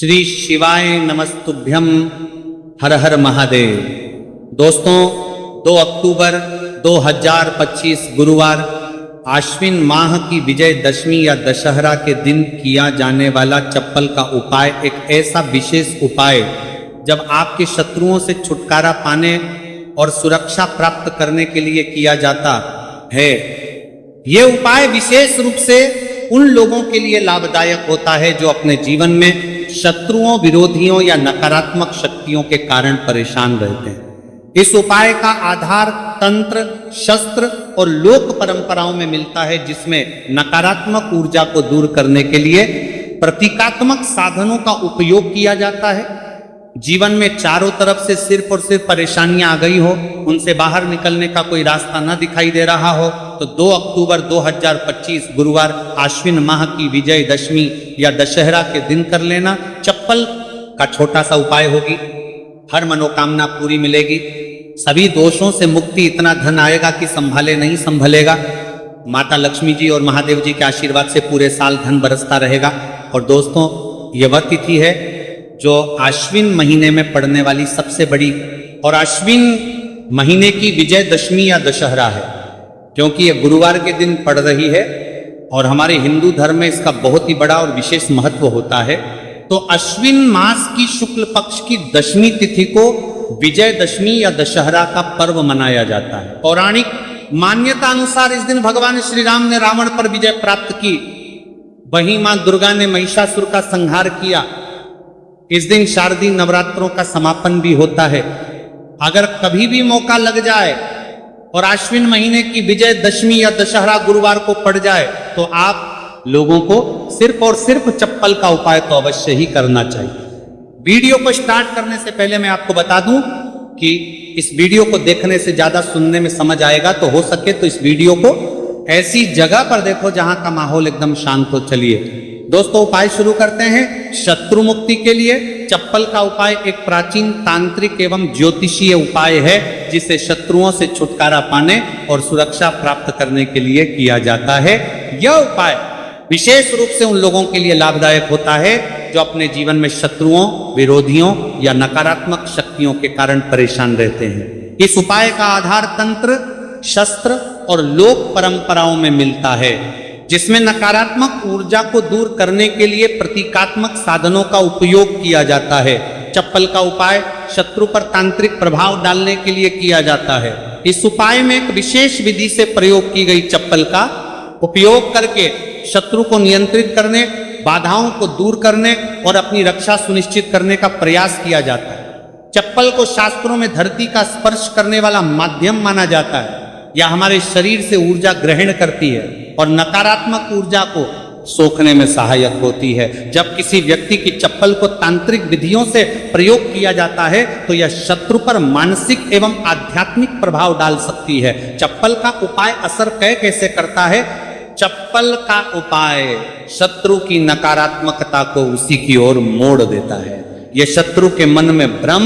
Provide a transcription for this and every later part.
श्री शिवाय नमस्तुभ्यम। हर हर महादेव। दोस्तों, 2 अक्टूबर 2025 गुरुवार आश्विन माह की विजयदशमी या दशहरा के दिन किया जाने वाला चप्पल का उपाय एक ऐसा विशेष उपाय जब आपके शत्रुओं से छुटकारा पाने और सुरक्षा प्राप्त करने के लिए किया जाता है। यह उपाय विशेष रूप से उन लोगों के लिए लाभदायक होता है जो अपने जीवन में शत्रुओं, विरोधियों या नकारात्मक शक्तियों के कारण परेशान रहते हैं। इस उपाय का आधार तंत्र, शस्त्र और लोक परंपराओं में मिलता है, जिसमें नकारात्मक ऊर्जा को दूर करने के लिए प्रतीकात्मक साधनों का उपयोग किया जाता है। जीवन में चारों तरफ से सिर्फ और सिर्फ परेशानियां आ गई हो, उनसे बाहर निकलने का कोई रास्ता न दिखाई दे रहा हो, तो 2 अक्टूबर 2025 गुरुवार आश्विन माह की विजयदशमी या दशहरा के दिन कर लेना चप्पल का छोटा सा उपाय होगी। हर मनोकामना पूरी मिलेगी, सभी दोषों से मुक्ति, इतना धन आएगा कि संभाले नहीं संभलेगा। माता लक्ष्मी जी और महादेव जी के आशीर्वाद से पूरे साल धन बरसता रहेगा। और दोस्तों, यह वह तिथि है जो आश्विन महीने में पड़ने वाली सबसे बड़ी और आश्विन महीने की विजयदशमी या दशहरा है, क्योंकि यह गुरुवार के दिन पड़ रही है और हमारे हिंदू धर्म में इसका बहुत ही बड़ा और विशेष महत्व होता है। तो अश्विन मास की शुक्ल पक्ष की दशमी तिथि को विजयदशमी या दशहरा का पर्व मनाया जाता है। पौराणिक मान्यता अनुसार इस दिन भगवान श्री राम ने रावण पर विजय प्राप्त की, वहीं मां दुर्गा ने महिषासुर का संहार किया। इस दिन शारदीय नवरात्रों का समापन भी होता है। अगर कभी भी मौका लग जाए और आश्विन महीने की विजयदशमी या दशहरा गुरुवार को पड़ जाए, तो आप लोगों को सिर्फ और सिर्फ चप्पल का उपाय तो अवश्य ही करना चाहिए। वीडियो को स्टार्ट करने से पहले मैं आपको बता दूं कि इस वीडियो को देखने से ज्यादा सुनने में समझ आएगा, तो हो सके तो इस वीडियो को ऐसी जगह पर देखो जहां का माहौल एकदम शांत हो। चलिए दोस्तों, उपाय शुरू करते हैं। शत्रु मुक्ति के लिए चप्पल का उपाय एक प्राचीन तांत्रिक एवं ज्योतिषीय उपाय है, जिसे शत्रुओं से छुटकारा पाने और सुरक्षा प्राप्त करने के लिए किया जाता है। यह उपाय विशेष रूप से उन लोगों के लिए लाभदायक होता है जो अपने जीवन में शत्रुओं, विरोधियों या नकारात्मक शक्तियों के कारण परेशान रहते हैं। इस उपाय का आधार तंत्र, शस्त्र और लोक परंपराओं में मिलता है, जिसमें नकारात्मक ऊर्जा को दूर करने के लिए प्रतीकात्मक साधनों का उपयोग किया जाता है। चप्पल का उपाय शत्रु पर तांत्रिक प्रभाव डालने के लिए किया जाता है। इस उपाय में एक विशेष विधि से प्रयोग की गई चप्पल का उपयोग करके शत्रु को नियंत्रित करने, बाधाओं को दूर करने और अपनी रक्षा सुनिश्चित करने का प्रयास किया जाता है। चप्पल को शास्त्रों में धरती का स्पर्श करने वाला माध्यम माना जाता है। यह हमारे शरीर से ऊर्जा ग्रहण करती है और नकारात्मक ऊर्जा को सोखने में सहायक होती है। जब किसी व्यक्ति की चप्पल को तांत्रिक विधियों से प्रयोग किया जाता है, तो यह शत्रु पर मानसिक एवं आध्यात्मिक प्रभाव डाल सकती है। चप्पल का उपाय असर कैसे करता है? चप्पल का उपाय शत्रु की नकारात्मकता को उसी की ओर मोड़ देता है। यह शत्रु के मन में भ्रम,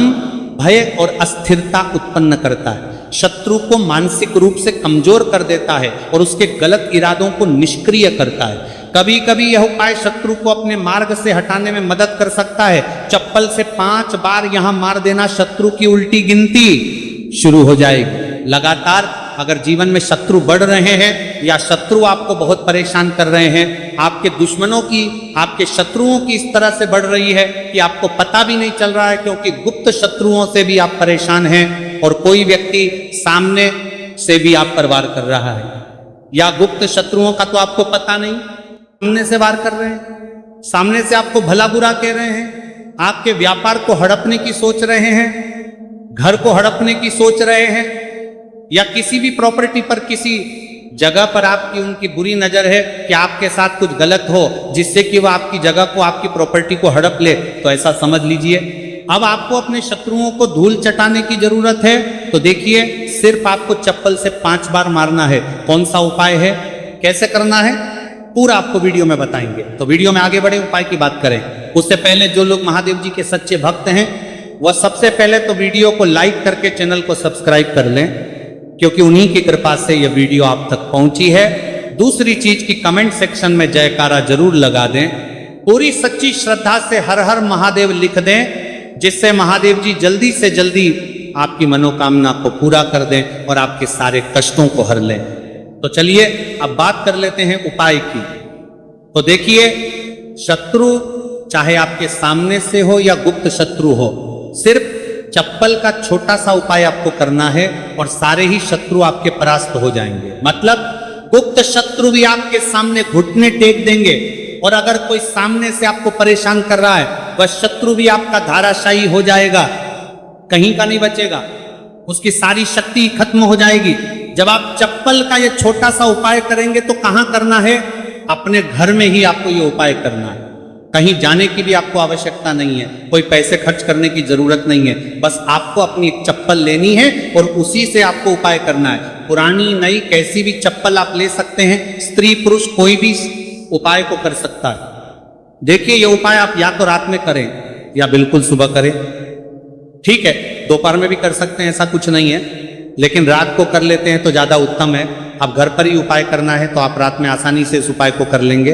भय और अस्थिरता उत्पन्न करता है, शत्रु को मानसिक रूप से कमजोर कर देता है और उसके गलत इरादों को निष्क्रिय करता है। कभी कभी यह उपाय शत्रु को अपने मार्ग से हटाने में मदद कर सकता है। चप्पल से 5 बार यहां मार देना, शत्रु की उल्टी गिनती शुरू हो जाएगी। लगातार अगर जीवन में शत्रु बढ़ रहे हैं या शत्रु आपको बहुत परेशान कर रहे हैं, आपके दुश्मनों की, आपके शत्रुओं की इस तरह से बढ़ रही है कि आपको पता भी नहीं चल रहा है, क्योंकि गुप्त शत्रुओं से भी आप परेशान हैं और कोई व्यक्ति सामने से भी आप पर वार कर रहा है, या गुप्त शत्रुओं का तो आपको पता नहीं, सामने से वार कर रहे हैं, सामने से आपको भला बुरा कह रहे हैं, आपके व्यापार को हड़पने की सोच रहे हैं, घर को हड़पने की सोच रहे हैं, या किसी भी प्रॉपर्टी पर, किसी जगह पर आपकी उनकी बुरी नजर है कि आपके साथ कुछ गलत हो, जिससे कि वह आपकी जगह को, आपकी प्रॉपर्टी को हड़प ले, तो ऐसा समझ लीजिए अब आपको अपने शत्रुओं को धूल चटाने की जरूरत है। तो देखिए, सिर्फ आपको चप्पल से 5 बार मारना है। कौन सा उपाय है, कैसे करना है, पूरा आपको वीडियो में बताएंगे। तो वीडियो में आगे बढ़े, उपाय की बात करें उससे पहले जो लोग महादेव जी के सच्चे भक्त हैं, वह सबसे पहले तो वीडियो को लाइक करके चैनल को सब्सक्राइब कर लें, क्योंकि उन्हीं की कृपा से यह वीडियो आप तक पहुंची है। दूसरी चीज की कमेंट सेक्शन में जयकारा जरूर लगा दें, पूरी सच्ची श्रद्धा से हर हर महादेव लिख दें, जिससे महादेव जी जल्दी से जल्दी आपकी मनोकामना को पूरा कर दें और आपके सारे कष्टों को हर लें। तो चलिए अब बात कर लेते हैं उपाय की। तो देखिए, शत्रु चाहे आपके सामने से हो या गुप्त शत्रु हो, सिर्फ चप्पल का छोटा सा उपाय आपको करना है और सारे ही शत्रु आपके परास्त हो जाएंगे। मतलब गुप्त शत्रु भी आपके सामने घुटने टेक देंगे, और अगर कोई सामने से आपको परेशान कर रहा है, वह शत्रु भी आपका धाराशायी हो जाएगा, कहीं का नहीं बचेगा, उसकी सारी शक्ति खत्म हो जाएगी। जब आप चप्पल का ये छोटा सा उपाय करेंगे तो कहां करना है? अपने घर में ही आपको ये उपाय करना है। कहीं जाने की भी आपको आवश्यकता नहीं है, कोई पैसे खर्च करने की जरूरत नहीं है। बस आपको अपनी एक चप्पल लेनी है और उसी से आपको उपाय करना है। पुरानी नई कैसी भी चप्पल आप ले सकते हैं, स्त्री पुरुष कोई भी उपाय को कर सकता है। देखिए, ये उपाय आप या तो रात में करें या बिल्कुल सुबह करें। ठीक है, दोपहर में भी कर सकते हैं, ऐसा कुछ नहीं है, लेकिन रात को कर लेते हैं तो ज्यादा उत्तम है। अब घर पर ही उपाय करना है तो आप रात में आसानी से इस उपाय को कर लेंगे।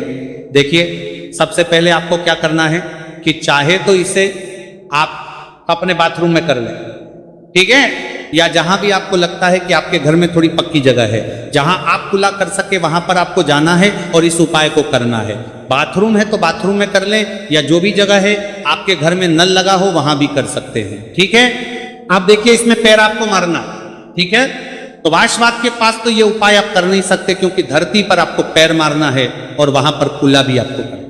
देखिए, सबसे पहले आपको क्या करना है कि चाहे तो इसे आप अपने बाथरूम में कर लें, ठीक है, या जहां भी आपको लगता है कि आपके घर में थोड़ी पक्की जगह है, जहां आप कुल्ला कर सके वहां पर आपको जाना है और इस उपाय को करना है। बाथरूम है तो बाथरूम में कर लें, या जो भी जगह है आपके घर में नल लगा हो वहां भी कर सकते हैं। ठीक है, आप देखिए, इसमें पैर आपको मारना, ठीक है। तो वाशवाद के पास तो ये उपाय आप कर नहीं सकते, क्योंकि धरती पर आपको पैर मारना है और वहां पर कुल्ला भी आपको करना।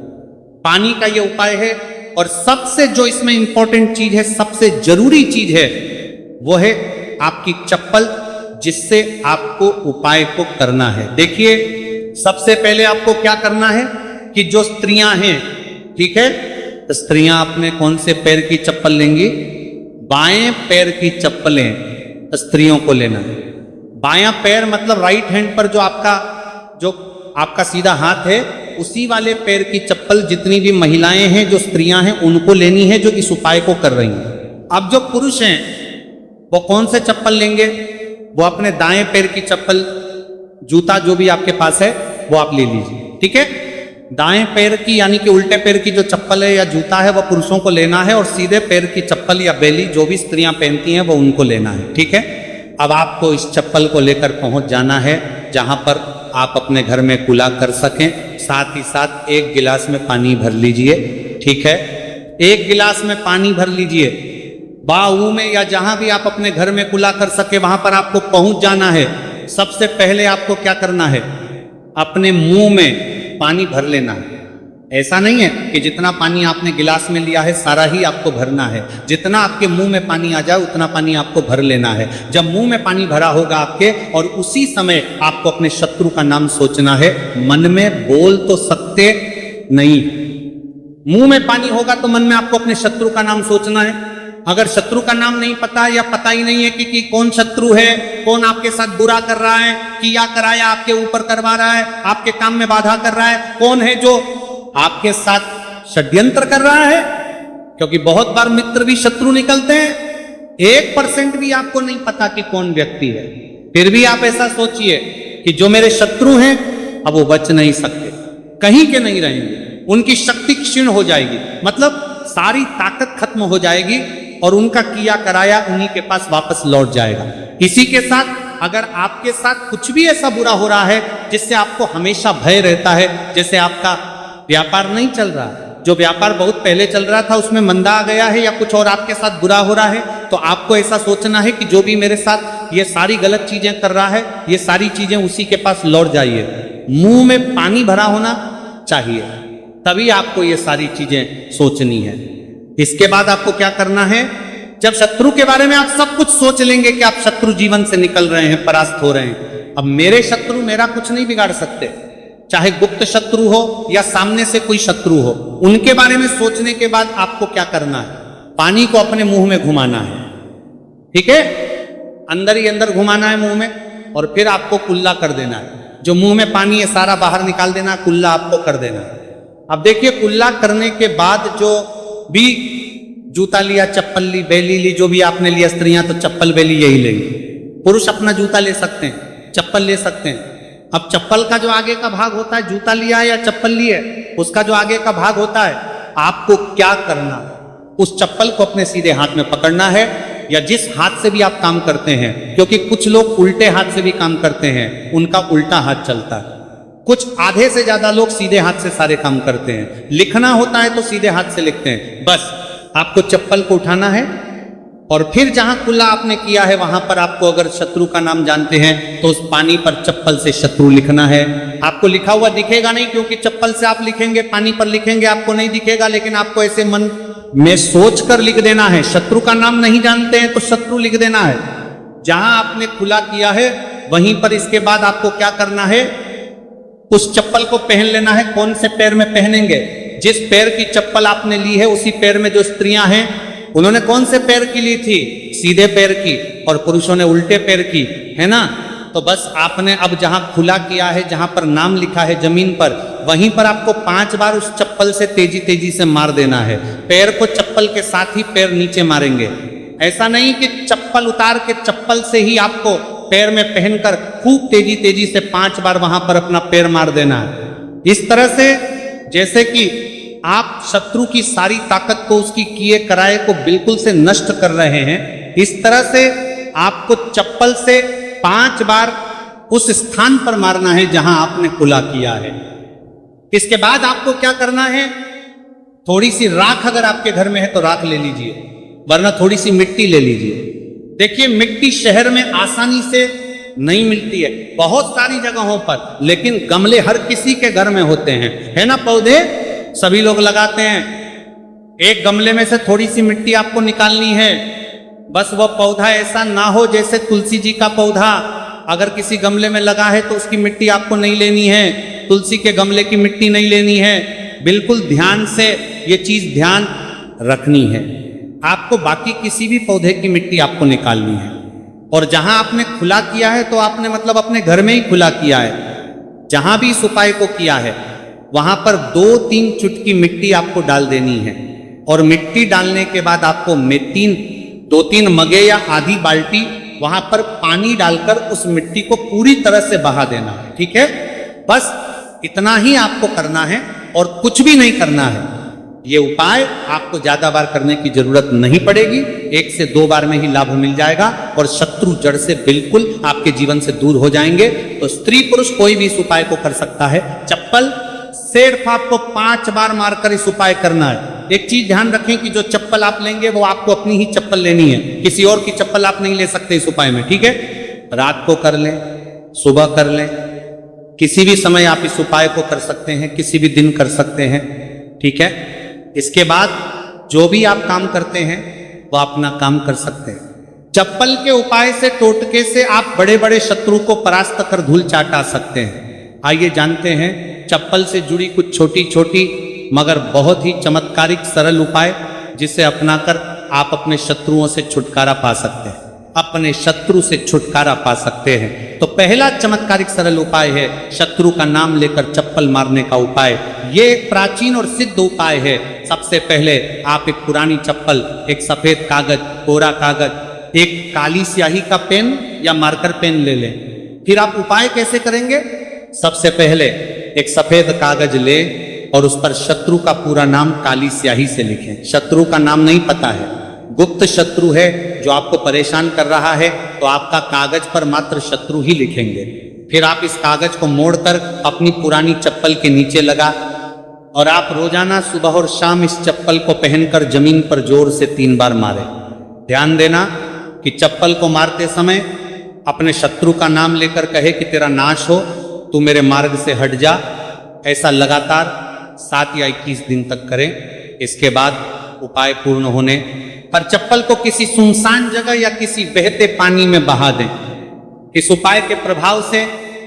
पानी का ये उपाय है, और सबसे जो इसमें इंपॉर्टेंट चीज है, सबसे जरूरी चीज है, वो है आपकी चप्पल, जिससे आपको उपाय को करना है। देखिए, सबसे पहले आपको क्या करना है कि जो स्त्रियां हैं, ठीक है, तो स्त्रियां अपने कौन से पैर की चप्पल लेंगी? बाएं पैर की चप्पलें स्त्रियों को लेना है। बायां पैर मतलब राइट हैंड पर जो आपका सीधा हाथ है, उसी वाले पैर की चप्पल जितनी भी महिलाएं हैं, जो स्त्रियां हैं, उनको लेनी है, जो इस उपाय को कर रही हैं। अब जो पुरुष हैं वो कौन से चप्पल लेंगे? वो अपने दाएं पैर की चप्पल, जूता जो भी आपके पास है वो आप ले लीजिए, ठीक है। दाएं पैर की यानी कि उल्टे पैर की जो चप्पल है या जूता है वो पुरुषों को लेना है, और सीधे पैर की चप्पल या बेली जो भी स्त्रियां पहनती हैं वो उनको लेना है, ठीक है। अब आपको इस चप्पल को लेकर पहुंच जाना है जहां पर आप अपने घर में कुल्ला कर सकें। साथ ही साथ एक गिलास में पानी भर लीजिए, ठीक है। एक गिलास में पानी भर लीजिए, बाहू में या जहां भी आप अपने घर में कुल्ला कर सके वहां पर आपको पहुंच जाना है। सबसे पहले आपको क्या करना है? अपने मुंह में पानी भर लेना है। ऐसा नहीं है कि जितना पानी आपने गिलास में लिया है सारा ही आपको भरना है। जितना आपके मुंह में पानी आ जाए उतना पानी आपको भर लेना है। जब मुंह में पानी भरा होगा आपके, और उसी समय आपको अपने शत्रु का नाम सोचना है। मन में बोल तो सकते नहीं, मुंह में पानी होगा तो मन में आपको अपने शत्रु का नाम सोचना है। अगर शत्रु का नाम नहीं पता या पता ही नहीं है कि कौन शत्रु है, कौन आपके साथ बुरा कर रहा है, किया कराया आपके ऊपर करवा रहा है, आपके काम में बाधा कर रहा है, कौन है जो आपके साथ षड्यंत्र कर रहा है, क्योंकि बहुत बार मित्र भी शत्रु निकलते हैं। 1% भी आपको नहीं पता कि कौन व्यक्ति है, फिर भी आप ऐसा सोचिए कि जो मेरे शत्रु हैं अब वो बच नहीं सकते, कहीं के नहीं रहेंगे, उनकी शक्ति क्षीण हो जाएगी, मतलब सारी ताकत खत्म हो जाएगी और उनका किया कराया उन्हीं के पास वापस लौट जाएगा। इसी के साथ अगर आपके साथ कुछ भी ऐसा बुरा हो रहा है जिससे आपको हमेशा भय रहता है, जैसे आपका व्यापार नहीं चल रहा, जो व्यापार बहुत पहले चल रहा था उसमें मंदा आ गया है, या कुछ और आपके साथ बुरा हो रहा है, तो आपको ऐसा सोचना है कि जो भी मेरे साथ ये सारी गलत चीजें कर रहा है, ये सारी चीजें उसी के पास लौट जाइए। मुंह में पानी भरा होना चाहिए, तभी आपको ये सारी चीजें सोचनी है। इसके बाद आपको क्या करना है? जब शत्रु के बारे में आप सब कुछ सोच लेंगे कि आप शत्रु जीवन से निकल रहे हैं, परास्त हो रहे हैं, अब मेरे शत्रु मेरा कुछ नहीं बिगाड़ सकते, चाहे गुप्त शत्रु हो या सामने से कोई शत्रु हो, उनके बारे में सोचने के बाद आपको क्या करना है? पानी को अपने मुंह में घुमाना है, ठीक है, अंदर ही अंदर घुमाना है मुंह में, और फिर आपको कुल्ला कर देना है। जो मुंह में पानी है सारा बाहर निकाल देना, कुल्ला आपको कर देना है। अब देखिए, कुल्ला करने के बाद जो भी जूता लिया, चप्पल ली, बेली ली, जो भी आपने लिया, स्त्रियां तो चप्पल बेली यही लेंगी, पुरुष अपना जूता ले सकते हैं, चप्पल ले सकते हैं। अब चप्पल का जो आगे का भाग होता है, जूता लिया है या चप्पल ली है, उसका जो आगे का भाग होता है, आपको क्या करना, उस चप्पल को अपने सीधे हाथ में पकड़ना है, या जिस हाथ से भी आप काम करते हैं, क्योंकि कुछ लोग उल्टे हाथ से भी काम करते हैं, उनका उल्टा हाथ चलता है। कुछ आधे से ज्यादा लोग सीधे हाथ से सारे काम करते हैं। लिखना होता है तो सीधे हाथ से लिखते हैं। बस आपको चप्पल को उठाना है और फिर जहां कुल्ला आपने किया है वहां पर आपको, अगर शत्रु का नाम जानते हैं तो उस पानी पर चप्पल से शत्रु लिखना है। आपको लिखा हुआ दिखेगा नहीं, क्योंकि चप्पल से आप लिखेंगे, पानी पर लिखेंगे, आपको नहीं दिखेगा, लेकिन आपको ऐसे मन में सोच कर लिख देना है। शत्रु का नाम नहीं जानते हैं तो शत्रु लिख देना है। जहां आपने खुला किया है वहीं पर इसके बाद आपको क्या करना है, उस चप्पल को पहन लेना है। कौन से पैर में पहनेंगे? जिस पैर की चप्पल आपने ली है उसी पैर में। जो स्त्रियां हैं उन्होंने कौन से पैर की ली थी? सीधे पैर की, और पुरुषों ने उल्टे पैर की, है ना। तो बस आपने अब जहां खुला किया है, जहां पर नाम लिखा है जमीन पर, वहीं पर आपको 5 बार उस चप्पल से तेजी तेजी से मार देना है। पैर को चप्पल के साथ ही पैर नीचे मारेंगे। ऐसा नहीं कि चप्पल उतार के चप्पल से ही आपको पैर में पहनकर खूब तेजी तेजी से 5 बार वहां पर अपना पैर मार देना है। इस तरह से जैसे कि आप शत्रु की सारी ताकत को, उसकी किए कराए को बिल्कुल से नष्ट कर रहे हैं, इस तरह से आपको चप्पल से 5 बार उस स्थान पर मारना है जहां आपने खुला किया है। इसके बाद आपको क्या करना है, थोड़ी सी राख अगर आपके घर में है तो राख ले लीजिए, वरना थोड़ी सी मिट्टी ले लीजिए। देखिए मिट्टी शहर में आसानी से नहीं मिलती है, बहुत सारी जगहों पर, लेकिन गमले हर किसी के घर में होते हैं, है ना। पौधे सभी लोग लगाते हैं। एक गमले में से थोड़ी सी मिट्टी आपको निकालनी है। बस वह पौधा ऐसा ना हो जैसे तुलसी जी का पौधा अगर किसी गमले में लगा है तो उसकी मिट्टी आपको नहीं लेनी है, तुलसी के गमले की मिट्टी नहीं लेनी है। बिल्कुल ध्यान से ये चीज ध्यान रखनी है। आपको बाकी किसी भी पौधे की मिट्टी आपको निकालनी है। और जहां आपने खुला किया है तो आपने मतलब अपने घर में ही खुला किया है। जहां भी इस उपाय को किया है वहां पर 2-3 चुटकी मिट्टी आपको डाल देनी है। और मिट्टी डालने के बाद आपको 2-3 मगे या आधी बाल्टी वहां पर पानी डालकर उस मिट्टी को पूरी तरह से बहा देना है। ठीक है, बस इतना ही आपको करना है और कुछ भी नहीं करना है। ये उपाय आपको ज्यादा बार करने की जरूरत नहीं पड़ेगी, 1 से 2 बार में ही लाभ मिल जाएगा और शत्रु जड़ से बिल्कुल आपके जीवन से दूर हो जाएंगे। तो स्त्री पुरुष कोई भी इस उपाय को कर सकता है। चप्पल सिर्फ आपको 5 बार मारकर इस उपाय करना है। एक चीज ध्यान रखें कि जो चप्पल आप लेंगे वो आपको अपनी ही चप्पल लेनी है, किसी और की चप्पल आप नहीं ले सकते इस उपाय में। ठीक है, रात को कर लें, सुबह कर लें, किसी भी समय आप इस उपाय को कर सकते हैं, किसी भी दिन कर सकते हैं। ठीक है, इसके बाद जो भी आप काम करते हैं वो अपना काम कर सकते हैं। चप्पल के उपाय से, टोटके से आप बड़े बड़े शत्रु को परास्त कर धूल चाटा सकते हैं। आइए जानते हैं चप्पल से जुड़ी कुछ छोटी छोटी मगर बहुत ही चमत्कारिक सरल उपाय, जिसे अपनाकर आप अपने शत्रुओं से छुटकारा पा सकते हैं, अपने शत्रु से छुटकारा पा सकते हैं। तो पहला चमत्कारिक सरल उपाय है शत्रु का नाम लेकर चप्पल मारने का उपाय। ये एक प्राचीन और सिद्ध उपाय है। सबसे पहले आप एक पुरानी चप्पल, एक सफेद कागज, कोरा कागज, एक काली स्याही का पेन या मार्कर पेन ले लें। फिर आप उपाय कैसे करेंगे? सबसे पहले एक सफेद कागज ले और उस पर शत्रु का पूरा नाम काली स्याही से लिखें। शत्रु का नाम नहीं पता है, गुप्त शत्रु है जो आपको परेशान कर रहा है, तो आपका कागज पर मात्र शत्रु ही लिखेंगे। फिर आप इस कागज को मोड़कर अपनी पुरानी चप्पल के नीचे लगा और आप रोजाना सुबह और शाम इस चप्पल को पहनकर जमीन पर जोर से 3 बार मारें। ध्यान देना कि चप्पल को मारते समय अपने शत्रु का नाम लेकर कहे कि तेरा नाश हो, तू मेरे मार्ग से हट जा। ऐसा लगातार 7 या 21 दिन तक करें। इसके बाद उपाय पूर्ण होने पर चप्पल को किसी सुनसान जगह या किसी बहते पानी में बहा दें। इस उपाय के प्रभाव से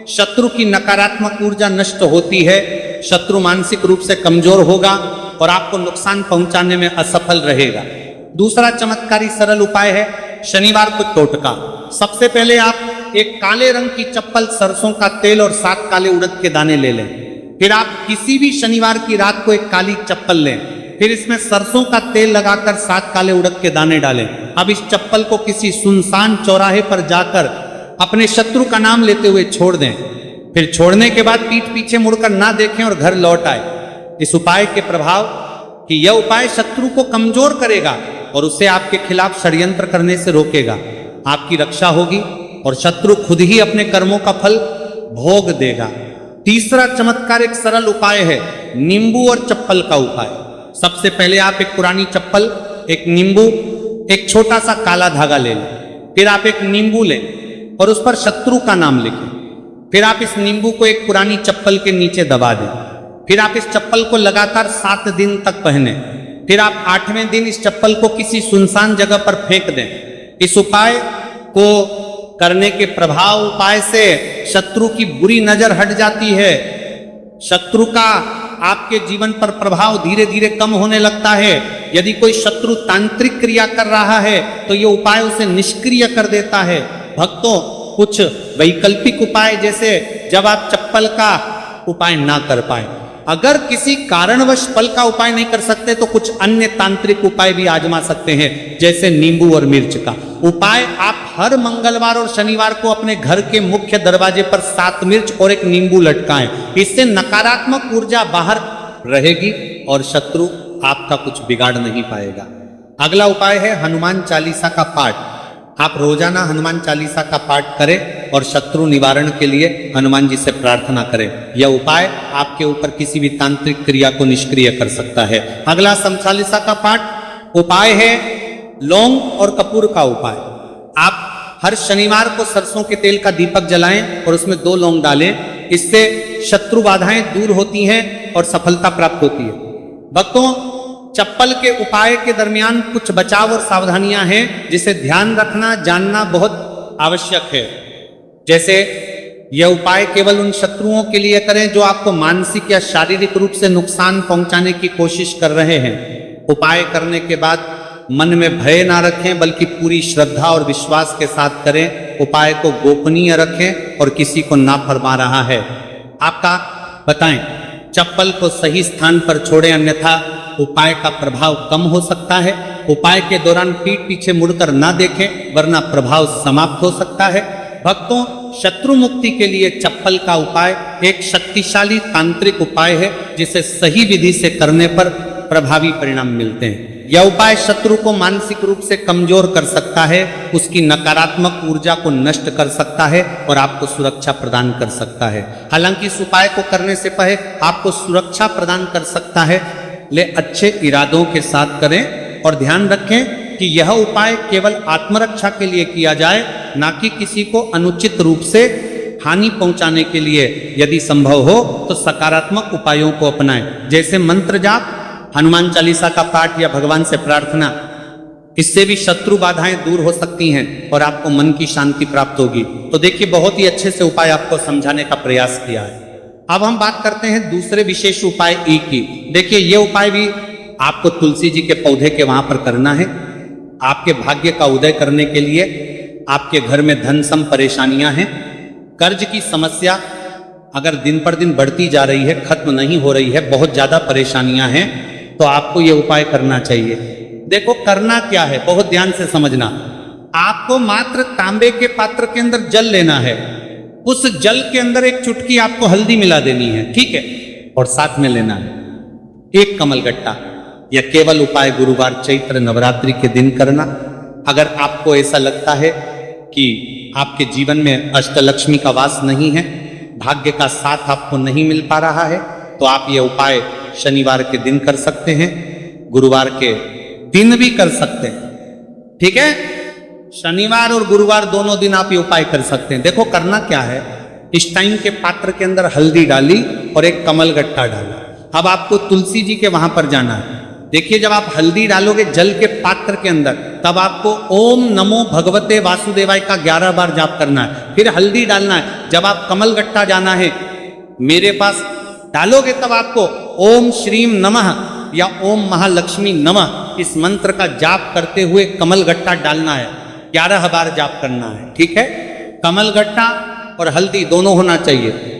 शत्रु की नकारात्मक ऊर्जा नष्ट होती है, शत्रु मानसिक रूप से कमजोर होगा और आपको नुकसान पहुंचाने में असफल रहेगा। दूसरा चमत्कारी सरल उपाय है शनिवार को टोटका। सबसे पहले आप एक काले रंग की चप्पल, सरसों का तेल और 7 काले उड़द के दाने ले लें। फिर आप किसी भी शनिवार की रात को एक काली चप्पल लें, फिर इसमें सरसों का तेल लगाकर 7 काले उड़द के दाने डालें। अब इस चप्पल को किसी सुनसान चौराहे पर जाकर अपने शत्रु का नाम लेते हुए छोड़ दें। फिर छोड़ने के बाद पीठ पीछे मुड़कर ना देखें और घर लौट आए। इस उपाय के प्रभाव कि यह उपाय शत्रु को कमजोर करेगा और उसे आपके खिलाफ षड्यंत्र करने से रोकेगा, आपकी रक्षा होगी और शत्रु खुद ही अपने कर्मों का फल भोग देगा। तीसरा चमत्कार एक सरल उपाय है, नींबू और चप्पल का उपाय। सबसे पहले आप एक पुरानी चप्पल, एक नींबू, एक छोटा सा काला धागा ले लें। फिर आप एक नींबू लें और उस पर शत्रु का नाम लिखें। फिर आप इस नींबू को एक पुरानी चप्पल के नीचे दबा दें। फिर आप इस चप्पल को लगातार 7 दिन तक पहने। फिर आप 8वें दिन इस चप्पल को किसी सुनसान जगह पर फेंक दें। इस उपाय को करने के प्रभाव उपाय से शत्रु की बुरी नजर हट जाती है। शत्रु का आपके जीवन पर प्रभाव धीरे धीरे कम होने लगता है। यदि कोई शत्रु तांत्रिक क्रिया कर रहा है तो ये उपाय उसे निष्क्रिय कर देता है। भक्तों, कुछ वैकल्पिक उपाय, जैसे जब आप चप्पल का उपाय ना कर पाए, अगर किसी कारणवश फल का उपाय नहीं कर सकते तो कुछ अन्य तांत्रिक उपाय भी आजमा सकते हैं, जैसे नींबू और मिर्च का उपाय। आप हर मंगलवार और शनिवार को अपने घर के मुख्य दरवाजे पर 7 मिर्च और एक नींबू लटकाएं। इससे नकारात्मक ऊर्जा बाहर रहेगी और शत्रु आपका कुछ बिगाड़ नहीं पाएगा। अगला उपाय है हनुमान चालीसा का पाठ। आप रोजाना हनुमान चालीसा का पाठ करें और शत्रु निवारण के लिए हनुमान जी से प्रार्थना करें। यह उपाय आपके ऊपर किसी भी तांत्रिक क्रिया को निष्क्रिय कर सकता है। अगला सम चालीसा का पाठ उपाय है लौंग और कपूर का उपाय। आप हर शनिवार को सरसों के तेल का दीपक जलाएं और उसमें 2 लौंग डालें। इससे शत्रु बाधाएं दूर होती हैं और सफलता प्राप्त होती है। भक्तों, चप्पल के उपाय के दरमियान कुछ बचाव और सावधानियां हैं जिसे ध्यान रखना, जानना बहुत आवश्यक है। जैसे यह उपाय केवल उन शत्रुओं के लिए करें जो आपको मानसिक या शारीरिक रूप से नुकसान पहुंचाने की कोशिश कर रहे हैं। उपाय करने के बाद मन में भय ना रखें, बल्कि पूरी श्रद्धा और विश्वास के साथ करें। उपाय को गोपनीय रखें और किसी को ना फरमा रहा है आपका बताएं। चप्पल को सही स्थान पर छोड़ें, अन्यथा उपाय का प्रभाव कम हो सकता है। उपाय के दौरान पीठ पीछे मुड़कर ना देखें, वरना प्रभाव समाप्त हो सकता है। भक्तों, शत्रु मुक्ति के लिए चप्पल का उपाय एक शक्तिशाली तांत्रिक उपाय है, जिसे सही विधि से करने पर प्रभावी परिणाम मिलते हैं। यह उपाय शत्रु को मानसिक रूप से कमजोर कर सकता है, उसकी नकारात्मक ऊर्जा को नष्ट कर सकता है और आपको सुरक्षा प्रदान कर सकता है। हालांकि इस उपाय को करने से पहले आपको सुरक्षा प्रदान कर सकता है, ले अच्छे इरादों के साथ करें और ध्यान रखें कि यह उपाय केवल आत्मरक्षा के लिए किया जाए, ना कि किसी को अनुचित रूप से हानि पहुंचाने के लिए। यदि संभव हो तो सकारात्मक उपायों को अपनाएं, जैसे मंत्र जाप, हनुमान चालीसा का पाठ या भगवान से प्रार्थना। इससे भी शत्रु बाधाएं दूर हो सकती हैं और आपको मन की शांति प्राप्त होगी। तो देखिए, बहुत ही अच्छे से उपाय आपको समझाने का प्रयास किया है। अब हम बात करते हैं दूसरे विशेष उपाय ई की। देखिए, ये उपाय भी आपको तुलसी जी के पौधे के वहां पर करना है। आपके भाग्य का उदय करने के लिए आपके घर में धन सम परेशानियां हैं, कर्ज की समस्या अगर दिन पर दिन बढ़ती जा रही है, खत्म नहीं हो रही है, बहुत ज्यादा परेशानियां हैं, तो आपको ये उपाय करना चाहिए। देखो, करना क्या है, बहुत ध्यान से समझना। आपको मात्र तांबे के पात्र के अंदर जल लेना है। उस जल के अंदर एक चुटकी आपको हल्दी मिला देनी है, ठीक है, और साथ में लेना है 1 कमलगट्टा। यह केवल उपाय गुरुवार चैत्र नवरात्रि के दिन करना। अगर आपको ऐसा लगता है कि आपके जीवन में अष्टलक्ष्मी का वास नहीं है, भाग्य का साथ आपको नहीं मिल पा रहा है, तो आप ये उपाय शनिवार के दिन कर सकते हैं, गुरुवार के दिन भी कर सकते हैं, ठीक है। शनिवार और गुरुवार दोनों दिन आप ये उपाय कर सकते हैं। देखो, करना क्या है, इस टाइम के पात्र के अंदर हल्दी डाली और 1 कमलगट्टा डाला। अब आपको तुलसी जी के वहां पर जाना है। देखिए, जब आप हल्दी डालोगे जल के पात्र के अंदर, तब आपको ओम नमो भगवते वासुदेवाय का 11 बार जाप करना है, फिर हल्दी डालना है। जब आप कमलगट्टा जाना है मेरे पास डालोगे, तब आपको ओम श्रीम नमः या ओम महालक्ष्मी नमः इस मंत्र का जाप करते हुए कमलगट्टा डालना है, 11 बार जाप करना है, ठीक है। कमलगट्टा और हल्दी दोनों होना चाहिए।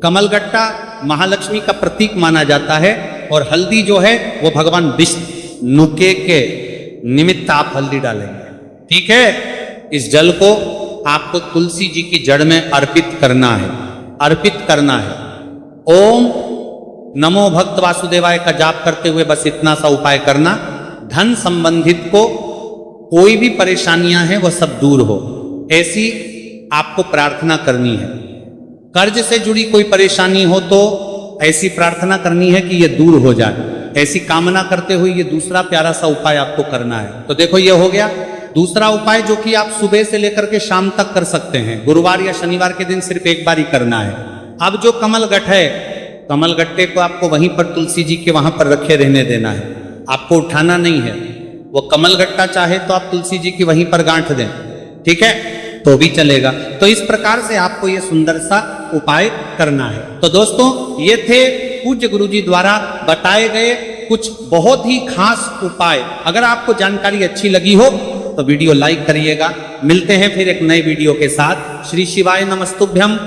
कमलगट्टा महालक्ष्मी का प्रतीक माना जाता है और हल्दी जो है वो भगवान विष्णु के निमित्त आप हल्दी डालेंगे, ठीक है। इस जल को आपको तुलसी जी की जड़ में अर्पित करना है, अर्पित करना है। ओम नमो भक्त वासुदेवाय का जाप करते हुए बस इतना सा उपाय करना, धन संबंधित को कोई भी परेशानियां हैं वह सब दूर हो, ऐसी आपको प्रार्थना करनी है। कर्ज से जुड़ी कोई परेशानी हो तो ऐसी प्रार्थना करनी है कि यह दूर हो जाए, ऐसी कामना करते हुए ये दूसरा प्यारा सा उपाय आपको करना है। तो देखो ये हो गया दूसरा उपाय, जो कि आप सुबह से लेकर के शाम तक कर सकते हैं। गुरुवार या शनिवार के दिन सिर्फ एक बार ही करना है। अब जो कमल गठ है, कमल गट्टे को आपको वहीं पर तुलसी जी के वहां पर रखे रहने देना है, आपको उठाना नहीं है। वो कमल गट्टा चाहे तो आप तुलसी जी की वहीं पर गांठ दें, ठीक है, तो भी चलेगा। तो इस प्रकार से आपको ये सुंदर सा उपाय करना है। तो दोस्तों ये थे पूज्य गुरुजी द्वारा बताए गए कुछ बहुत ही खास उपाय। अगर आपको जानकारी अच्छी लगी हो तो वीडियो लाइक करिएगा। मिलते हैं फिर एक नए वीडियो के साथ। श्री शिवाय नमस्तुभ्यम।